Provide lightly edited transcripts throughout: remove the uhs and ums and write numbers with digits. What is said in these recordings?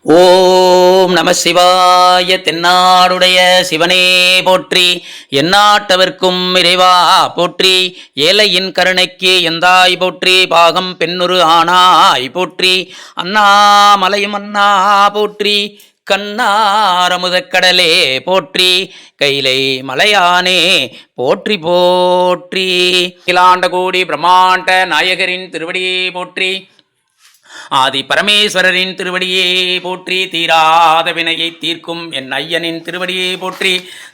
ஓம் நம சிவாய. தென்னாடுடைய சிவனே போற்றி, எந்நாட்டவர்க்கும் இறைவா போற்றி, ஏழையின் கருணைக்கு எந்தாய் போற்றி, பாகம் பெண்ணுரு ஆனாய் போற்றி, அண்ணாமலையும் அண்ணா போற்றி, கண்ணாரமுதக்கடலே போற்றி, கைலை மலையானே போற்றி போற்றி. அகிலாண்ட கோடி பிரம்மாண்ட நாயகரின் திருவடியே போற்றி, ஆதி பரமேஸ்வரரின் திருவடியே போற்றி, தீராத வினையை தீர்க்கும் என் ஐயனின் திருவடியே போற்றி,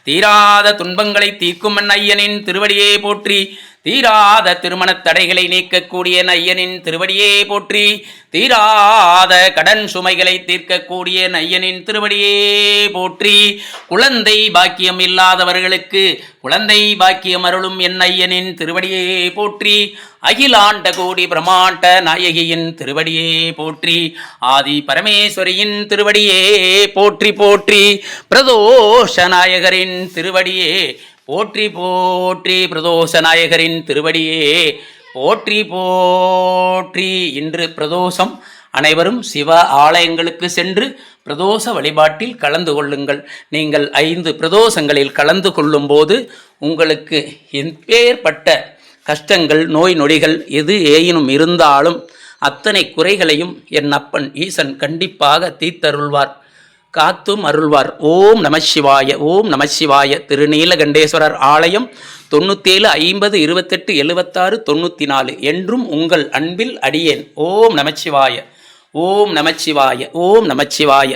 தீராத துன்பங்களை தீர்க்கும் என் ஐயனின் திருவடியே போற்றி, தீராத திருமணத் தடைகளை நீக்கக்கூடிய ஐயனின் திருவடியே போற்றி, தீராத கடன் சுமைகளை தீர்க்கக்கூடிய ஐயனின் திருவடியே போற்றி, குழந்தை பாக்கியம் இல்லாதவர்களுக்கு குழந்தை பாக்கியம் அருளும் என் ஐயனின் திருவடியே போற்றி, அகிலாண்ட கோடி பிரம்மாண்ட நாயகியின் திருவடியே போற்றி, ஆதி பரமேஸ்வரியின் திருவடியே போற்றி போற்றி, பிரதோஷ நாயகரின் திருவடியே போற்றி போற்றி, பிரதோஷ நாயகரின் திருவடியே போற்றி போற்றி. இன்று பிரதோஷம். அனைவரும் சிவ ஆலயங்களுக்கு சென்று பிரதோஷ வழிபாட்டில் கலந்து கொள்ளுங்கள். நீங்கள் 5 பிரதோஷங்களில் கலந்து கொள்ளும் போது உங்களுக்கு எப்பேற்பட்ட கஷ்டங்கள் நோய் நொடிகள் எது ஏயினும் இருந்தாலும் அத்தனை குறைகளையும் என் அப்பன் ஈசன் கண்டிப்பாக தீர்த்தருள்வார், காத்தும் அருள்வார். ஓம் நமசிவாய. ஓம் நமசிவாய. திருநீலகண்டேஸ்வரர் ஆலயம் 97 50 28 76 94. என்றும் உங்கள் அன்பில் அடியேன். ஓம் நமசிவாய. ஓம் நமசிவாய. ஓம் நமசிவாய.